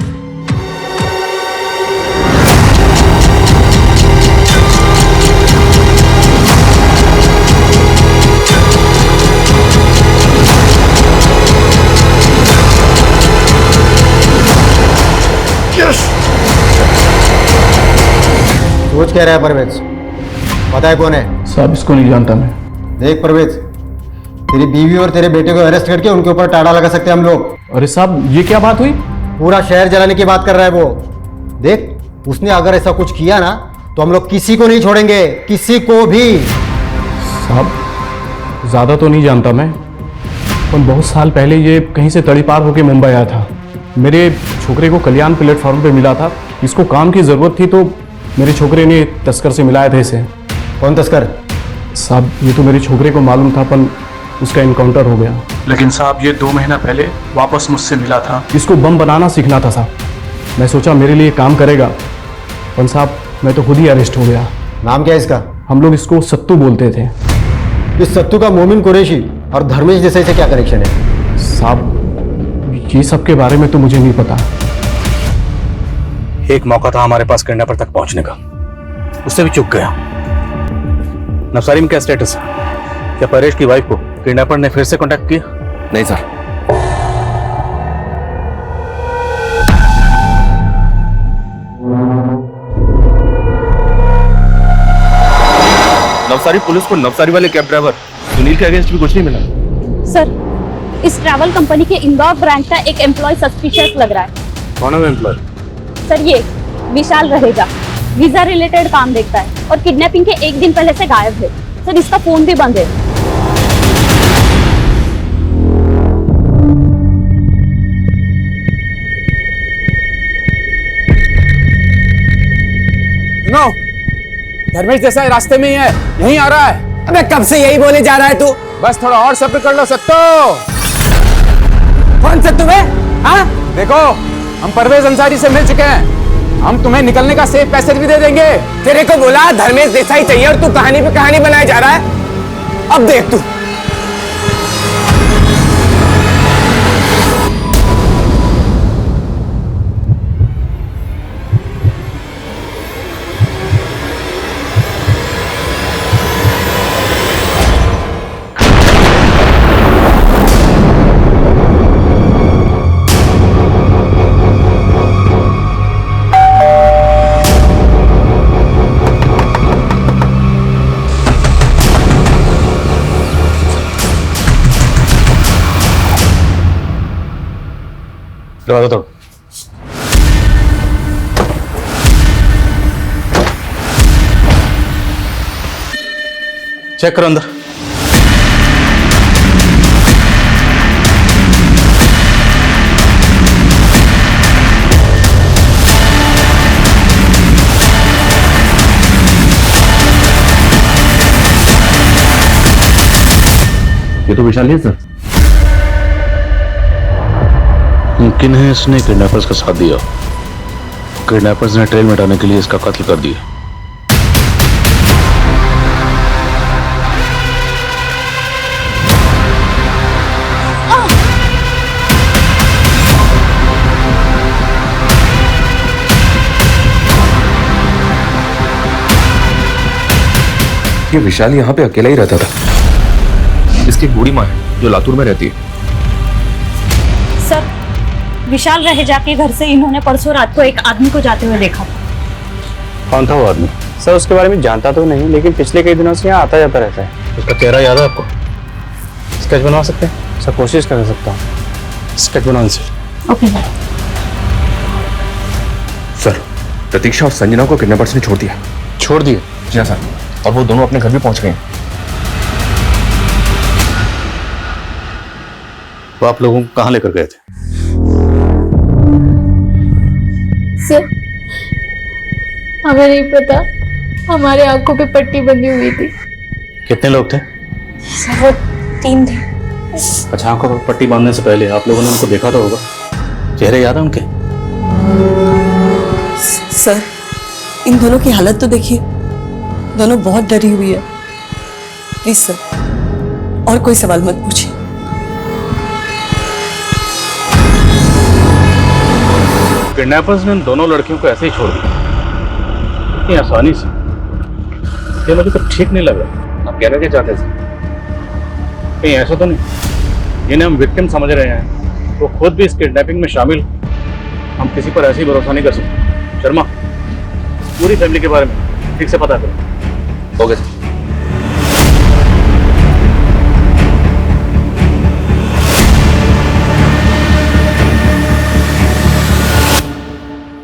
Speaker 14: सोच क्या रहा है परवेज? पता है कौन है?
Speaker 12: साहब इसको नहीं जानता मैं।
Speaker 14: देख परवेज, तेरी बीवी और तेरे बेटे को अरेस्ट करके उनके ऊपर टाड़ा लगा सकते हैं हम लोग।
Speaker 12: अरे साहब ये क्या बात हुई?
Speaker 14: पूरा शहर जलाने की बात कर रहा है वो। देख, उसने अगर ऐसा कुछ किया ना तो हम लोग किसी को नहीं छोड़ेंगे, किसी को भी।
Speaker 12: साहब ज़्यादा तो नहीं जानता मैं, पर बहुत साल पहले ये कहीं से तड़ीपार होकर मुंबई आया था। मेरे छोकरे को कल्याण प्लेटफॉर्म पे मिला था, इसको काम की ज़रूरत थी तो मेरे छोकरे ने तस्कर से मिलाया था इसे।
Speaker 14: कौन तस्कर?
Speaker 12: साहब ये तो मेरे छोकरे को मालूम था, पर उसका इनकाउंटर हो गया। लेकिन साहब ये 2 महीना पहले वापस मुझसे मिला था। इसको बम बनाना सीखना था साहब। मैं सोचा मेरे लिए काम करेगा, पर साहब मैं तो खुद ही अरेस्ट हो गया।
Speaker 14: नाम क्या है इसका?
Speaker 12: हम लोग इसको सत्तू बोलते थे।
Speaker 14: इस सत्तू का मोमिन कुरैशी और धर्मेश देसाई से क्या कनेक्शन है?
Speaker 12: साहब ये सब के बारे में तो मुझे नहीं पता।
Speaker 5: एक मौका था हमारे पास किडनैपर तक पहुंचने का, उससे भी चूक गया। नवसारी में क्या स्टेटस है? क्या परेश की वाइफ को किडनैपर ने फिर से कांटेक्ट किया?
Speaker 2: नहीं सर।
Speaker 15: नवसारी पुलिस को नवसारी वाले कैब ड्राइवर सुनील के अगेंस्ट भी कुछ नहीं मिला।
Speaker 7: सर, इस ट्रैवल कंपनी के इंदौर ब्रांच का एक एम्प्लॉय सस्पिशियस लग रहा है।
Speaker 5: कौन है वो एम्प्लॉय?
Speaker 7: सर ये विशाल रहेगा, वीजा रिलेटेड काम देखता है और किडनैपिंग के 1 दिन पहले से गायब है। सर इसका फोन भी बंद है।
Speaker 1: नो, धर्मेश देसाई रास्ते में ही है, यहीं आ रहा है। अबे कब से यही बोले जा रहा है तू? बस थोड़ा और सब्र कर लो सत्तो। कौन सत्तू है? हाँ देखो, हम परवेज अंसारी से मिल चुके हैं, हम तुम्हें निकलने का सेफ पैसेज भी दे देंगे। तेरे को बोला धर्मेश देसाई चाहिए और तू कहानी पे कहानी बनाए जा रहा है। अब देख तू।
Speaker 5: दरवाजा तोड़। चेक करो अंदर।
Speaker 12: ये तो विशाल है सर।
Speaker 5: मुमकिन है इसने किडनैपर्स का साथ दिया। किडनैपर्स ने ट्रेल मिटाने के लिए इसका कत्ल कर दिया।
Speaker 15: ये विशाल यहाँ पे अकेला ही रहता था। इसकी एक बूढ़ी माँ है जो लातूर में रहती है।
Speaker 7: सर, विशाल रहेजा के घर से इन्होंने परसों रात को एक आदमी को जाते हुए देखा था।
Speaker 5: कौन था वो आदमी?
Speaker 2: सर उसके बारे में जानता तो नहीं, लेकिन पिछले कई दिनों से यहाँ आता जाता रहता है।
Speaker 5: उसका चेहरा याद है आपको?
Speaker 2: स्केच बनवा सकते हैं? सर कोशिश कर सकता हूँ।
Speaker 5: स्केच बनवाने से।
Speaker 7: ओके
Speaker 15: सर, प्रतीक्षा और संजना को किडनैपर्स ने छोड़ दिया।
Speaker 5: छोड़ दिए?
Speaker 15: जी हाँ सर। और वो दोनों अपने घर भी पहुंच गए हैं।
Speaker 5: तो आप लोगों को कहाँ लेकर गए थे?
Speaker 16: सर हमें नहीं पता, हमारे आंखों पे पट्टी बंधी हुई थी।
Speaker 5: कितने लोग थे?
Speaker 7: सर वो 3 थे।
Speaker 5: अच्छा, आंखों पर पट्टी बांधने से पहले आप लोगों ने उनको देखा तो होगा, चेहरे याद है उनके?
Speaker 10: सर इन दोनों की हालत तो देखिए, दोनों बहुत डरी हुई है। प्लीज सर और कोई सवाल मत पूछिए।
Speaker 5: किडनैपर्स ने इन दोनों लड़कियों को ऐसे ही छोड़ दिया इतनी आसानी से? ये मुझे तो ठीक नहीं लग रहा।
Speaker 15: आप कहना क्या चाहते हैं?
Speaker 5: कहीं ऐसा तो नहीं जिन्हें हम विक्टिम समझ रहे हैं वो खुद भी इस किडनैपिंग में शामिल? हम किसी पर ऐसे ही भरोसा नहीं कर सकते। शर्मा, पूरी फैमिली के बारे में ठीक से पता करो।
Speaker 15: Okay sir.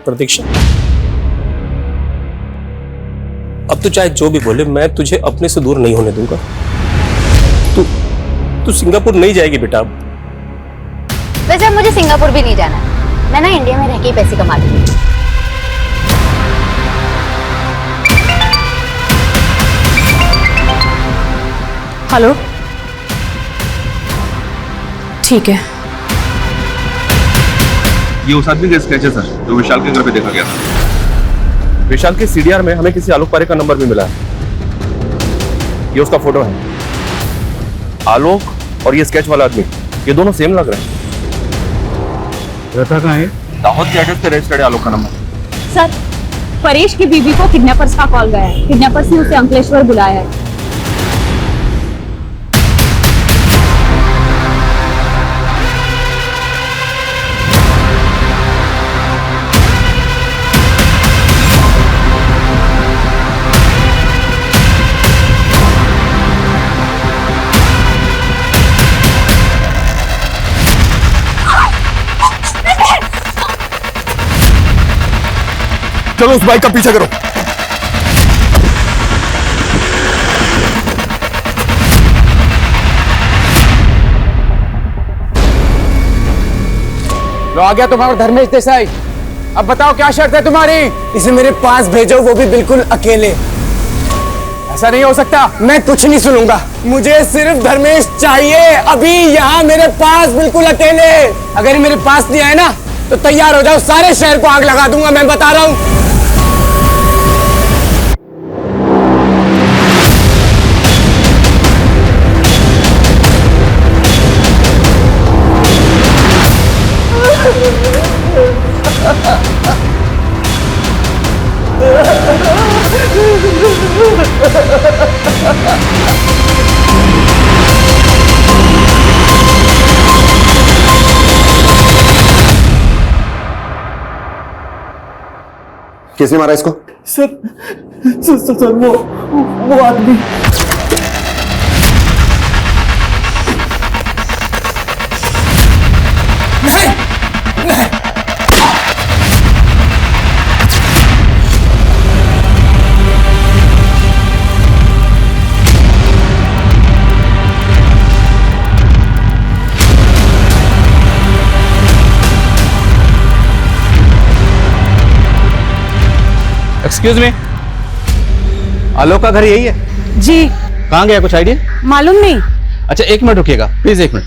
Speaker 6: प्रतीक्षा, अब तो चाहे जो भी बोले, मैं तुझे अपने से दूर नहीं होने दूंगा। तू सिंगापुर नहीं जाएगी बेटा।
Speaker 8: वैसे अब मुझे सिंगापुर भी नहीं जाना, मैं ना इंडिया में रह के ही पैसे कमा लूंगी।
Speaker 16: हेलो, ठीक है।
Speaker 15: ये उस आदमी का स्केच है सर, जो विशाल के घर पे देखा गया था। विशाल के सीडीआर में हमें किसी आलोक पारे का नंबर भी मिला है। ये उसका फोटो है। आलोक और ये स्केच वाला आदमी, ये दोनों सेम लग रहे हैं।
Speaker 12: रहता कहाँ है?
Speaker 15: दाहोद के एड्रेस पे रजिस्टर्ड है आलोक का नंबर।
Speaker 16: सर परेश की बीवी को किडनैपर्स का कॉल गया है। किडनैपर्स ने उसे अंकलेश्वर बुलाया है।
Speaker 13: चलो उस बाइक का पीछा करो।
Speaker 1: लो आ गया तुम्हारा धर्मेश देसाई। अब बताओ क्या शर्त है तुम्हारी? इसे मेरे पास भेजो, वो भी बिल्कुल अकेले। ऐसा नहीं हो सकता। मैं कुछ नहीं सुनूंगा, मुझे सिर्फ धर्मेश चाहिए अभी यहाँ मेरे पास बिल्कुल अकेले। अगर ये मेरे पास नहीं आए ना तो तैयार हो जाओ, सारे शहर को आग लगा दूंगा, मैं बता रहा हूँ।
Speaker 13: किसने मारा इसको?
Speaker 9: सर वो आदमी।
Speaker 5: एक्सक्यूज मी, आलोक का घर यही है?
Speaker 16: जी।
Speaker 5: कहाँ गया, कुछ आइडिया?
Speaker 16: मालूम नहीं।
Speaker 5: अच्छा 1 मिनट रुकिएगा प्लीज, 1 मिनट।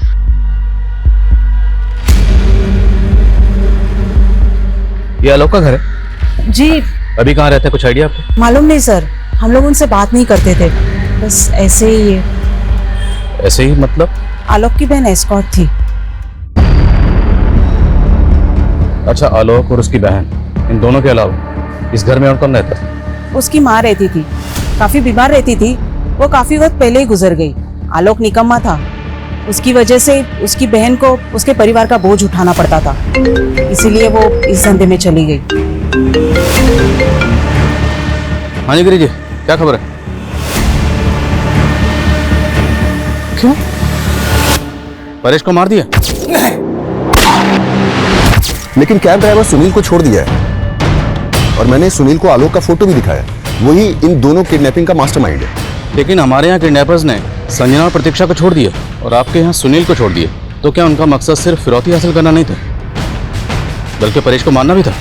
Speaker 5: ये आलोक का घर है?
Speaker 16: जी।
Speaker 5: अभी कहाँ रहता है, कुछ आइडिया आपको?
Speaker 16: मालूम नहीं सर, हम लोग उनसे बात नहीं करते थे, बस ऐसे ही।
Speaker 5: ऐसे ही मतलब?
Speaker 16: आलोक की बहन एस्कॉर्ट थी।
Speaker 5: अच्छा, आलोक और उसकी बहन, इन दोनों के अलावा इस घर में और कौन रहता था?
Speaker 16: उसकी माँ रहती थी, काफी बीमार रहती थी, वो काफी वक्त पहले ही गुजर गई। आलोक निकम्मा था, उसकी वजह से उसकी बहन को उसके परिवार का बोझ उठाना पड़ता था, इसीलिए वो इस धंधे में चली गई।
Speaker 5: हाँ जी गिरी जी, क्या खबर है? क्यों? परेश को मार दिया?
Speaker 13: लेकिन कैब ड्राइवर सुनील को छोड़ दिया है, और मैंने सुनील को आलोक का फोटो भी दिखाया। वही इन दोनों किडनैपिंग का मास्टरमाइंड है।
Speaker 5: लेकिन हमारे यहाँ किडनैपर्स ने संजना और प्रतीक्षा को छोड़ दिया और आपके यहाँ सुनील को छोड़ दिया, तो क्या उनका मकसद सिर्फ फिरौती हासिल करना नहीं था, बल्कि परेश को मारना भी था?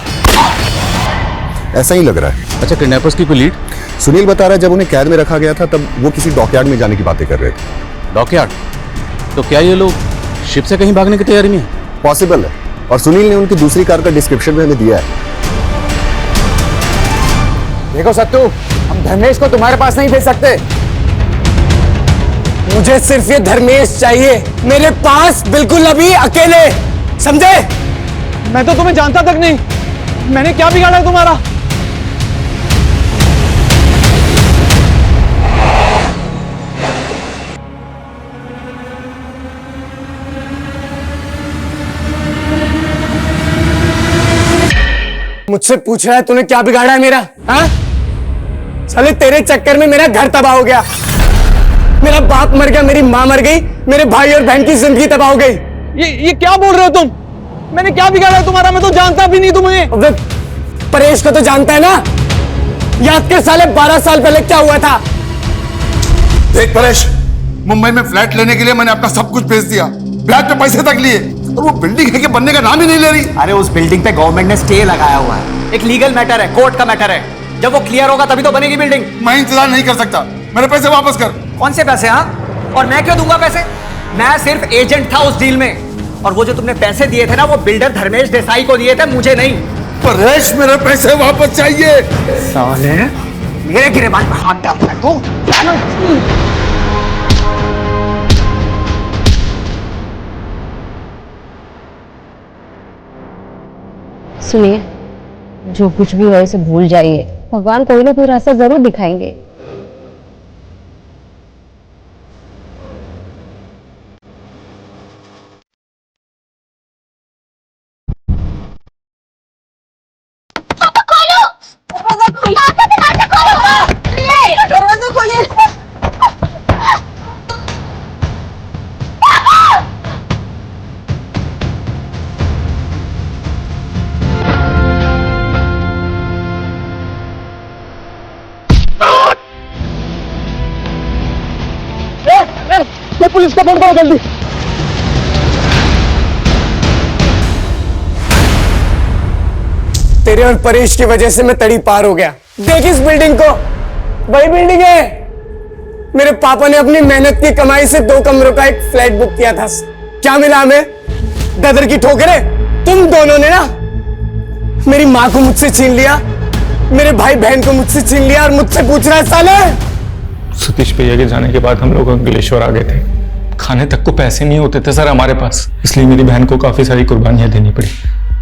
Speaker 13: ऐसा ही लग रहा है।
Speaker 5: अच्छा, किडनैपर्स की कोई लीड?
Speaker 13: सुनील बता रहा है जब उन्हें कैद में रखा गया था तब वो किसी डॉकयार्ड में जाने की बातें कर रहे थे।
Speaker 5: डॉकयार्ड? तो क्या ये लोग शिप से कहीं भागने की तैयारी में है?
Speaker 13: पॉसिबल है, और सुनील ने उनकी दूसरी कार का डिस्क्रिप्शन भी हमें दिया है।
Speaker 1: देखो सत्तू, हम धर्मेश को तुम्हारे पास नहीं भेज सकते। मुझे सिर्फ ये धर्मेश चाहिए मेरे पास, बिल्कुल अभी अकेले, समझे?
Speaker 4: मैं तो तुम्हें जानता तक नहीं, मैंने क्या बिगाड़ा तुम्हारा?
Speaker 1: मुझसे पूछ रहा है तूने क्या बिगाड़ा है मेरा? हाँ? साले तेरे चक्कर में मेरा घर तबाह हो गया, मेरा बाप मर गया, मेरी माँ मर गई, मेरे भाई और बहन की जिंदगी तबाह हो गई।
Speaker 4: ये क्या बोल रहे हो तुम? मैंने क्या बिगाड़ा तुम्हारा? मैं तो जानता भी नहीं तुम्हें।
Speaker 1: परेश को तो जानता है ना? याद कर साले 12 साल पहले क्या हुआ था।
Speaker 17: देख परेश, मुंबई में फ्लैट लेने के लिए मैंने अपना सब कुछ बेच दिया, ब्याज पे पैसे तक लिए, और वो बिल्डिंग है कि बनने का नाम ही नहीं ले रही।
Speaker 4: अरे उस बिल्डिंग पे गवर्नमेंट ने स्टे लगाया हुआ है, एक लीगल मैटर है, कोर्ट का मैटर है। जब वो क्लियर होगा तभी तो बनेगी बिल्डिंग।
Speaker 17: मैं इंतजार नहीं कर सकता, मेरे पैसे वापस कर।
Speaker 4: कौन से पैसे? हाँ, और मैं क्यों दूंगा पैसे? मैं सिर्फ एजेंट था उस डील में, और वो जो तुमने पैसे दिए थे ना, वो बिल्डर धर्मेश देसाई को दिए थे, मुझे नहीं।
Speaker 17: परेश, मेरे पैसे वापस चाहिए।
Speaker 4: साले मेरे गिरेबान पर हाथ डालता है तू।
Speaker 8: सुनिए, जो कुछ भी हो इसे भूल जाइए, भगवान कोई ना कोई रास्ता जरूर दिखाएंगे।
Speaker 1: पुलिस को फोन करो जल्दी। तेरे और परेश की वजह से मैं तड़ी पार हो गया। देख इस बिल्डिंग को, बड़ी बिल्डिंग है। मेरे पापा ने अपनी मेहनत की कमाई से 2 कमरों का एक फ्लैट बुक किया था। क्या मिला हमें? ददर की ठोकरें। तुम दोनों ने ना मेरी माँ को मुझसे छीन लिया, मेरे भाई बहन को मुझसे छीन लिया, और मुझसे पूछ रहा है साले।
Speaker 3: सतीश भैया के जाने के बाद हम लोग अंकलेश्वर आ गए थे। खाने तक को पैसे नहीं होते थे सर हमारे पास, इसलिए मेरी बहन को काफी सारी कुर्बानियां देनी पड़ी।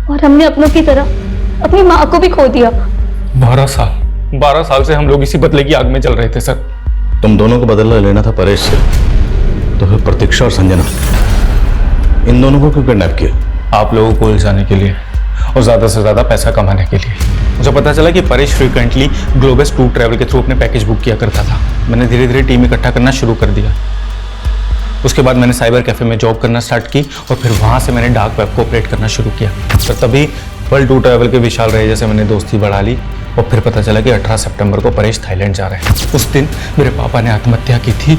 Speaker 8: और हमने अपनों की तरह अपनी माँ को भी खो दिया।
Speaker 3: 12 साल से हम लोग इसी बदले की आग में चल रहे थे सर।
Speaker 5: तुम दोनों को बदला लेना था परेश से, तो फिर प्रतीक्षा और संजना, इन दोनों को क्यों किडनैप किया?
Speaker 3: आप लोगों को उलझाने के लिए और ज्यादा से ज्यादा पैसा कमाने के लिए। मुझे पता चला कि Paresh frequently globus tour travel के थ्रू अपने पैकेज बुक किया करता था। मैंने धीरे धीरे टीम इकट्ठा करना शुरू कर दिया। उसके बाद मैंने साइबर कैफे में जॉब करना स्टार्ट की, और फिर वहां से मैंने डार्क वेब को ऑपरेट करना शुरू किया। तो तभी वर्ल्ड टूर ट्रैवल के विशाल रहे से मैंने दोस्ती बढ़ा ली, और फिर पता चला कि 18 सितंबर को परेश थाईलैंड जा रहे हैं। उस दिन मेरे पापा ने आत्महत्या की थी।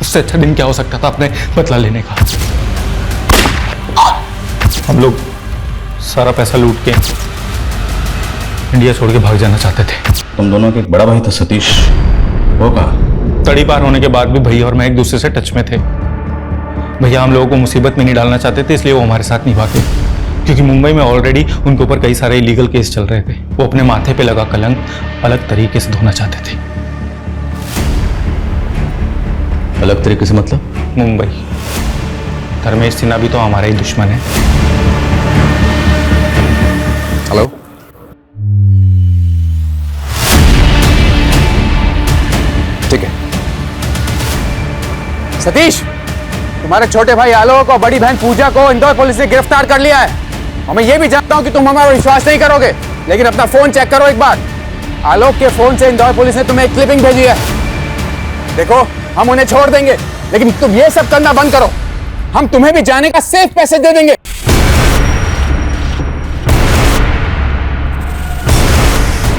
Speaker 3: उससे अच्छा दिन क्या हो सकता था अपने बदला लेने का। हम लोग सारा पैसा लूट के इंडिया छोड़ के भाग जाना चाहते थे।
Speaker 5: तुम दोनों का एक बड़ा भाई था सतीश, वो कहा?
Speaker 3: तड़ी पार होने के बाद भी भैया और मैं एक दूसरे से टच में थे। भैया हम लोगों को मुसीबत में नहीं डालना चाहते थे, इसलिए वो हमारे साथ नहीं भागे, क्योंकि मुंबई में ऑलरेडी उनके ऊपर कई सारे इलीगल केस चल रहे थे। वो अपने माथे पे लगा कलंक अलग तरीके से धोना चाहते थे।
Speaker 5: अलग तरीके से मतलब?
Speaker 3: मुंबई। धर्मेश सिन्हा भी तो हमारा ही दुश्मन है।
Speaker 2: हेलो, ठीक है।
Speaker 1: सतीश, तुम्हारे छोटे भाई आलोक और बड़ी बहन पूजा को इंदौर पुलिस ने गिरफ्तार कर लिया है। और मैं ये भी जानता हूं कि तुम हमारा विश्वास नहीं करोगे, लेकिन अपना फोन चेक करो एक बार। आलोक के फोन से इंदौर पुलिस ने तुम्हें एक क्लिपिंग भेजी है। देखो, हम उन्हें छोड़ देंगे, लेकिन तुम ये सब करना बंद करो। हम तुम्हें भी जाने का सेफ पैसे दे देंगे।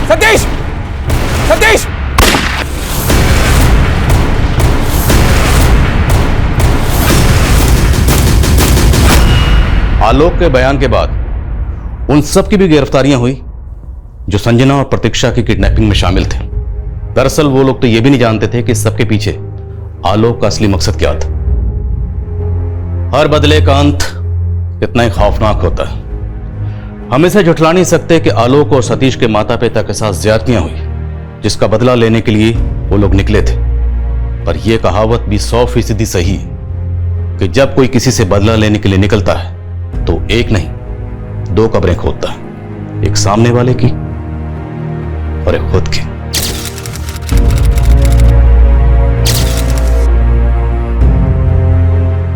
Speaker 1: सतीश, सतीश!
Speaker 5: आलोक के बयान के बाद उन सब की भी गिरफ्तारियां हुई जो संजना और प्रतीक्षा की किडनैपिंग में शामिल थे। दरअसल वो लोग तो ये भी नहीं जानते थे कि इस सबके पीछे आलोक का असली मकसद क्या था। हर बदले का अंत इतना ही खौफनाक होता है। हम इसे झुठला नहीं सकते कि आलोक और सतीश के माता पिता के साथ ज्यादतियां हुई, जिसका बदला लेने के लिए वो लोग निकले थे। पर यह कहावत भी 100% सही है कि जब कोई किसी से बदला लेने के लिए निकलता है तो एक नहीं 2 कब्रें खोदता है, एक सामने वाले की और एक खुद की।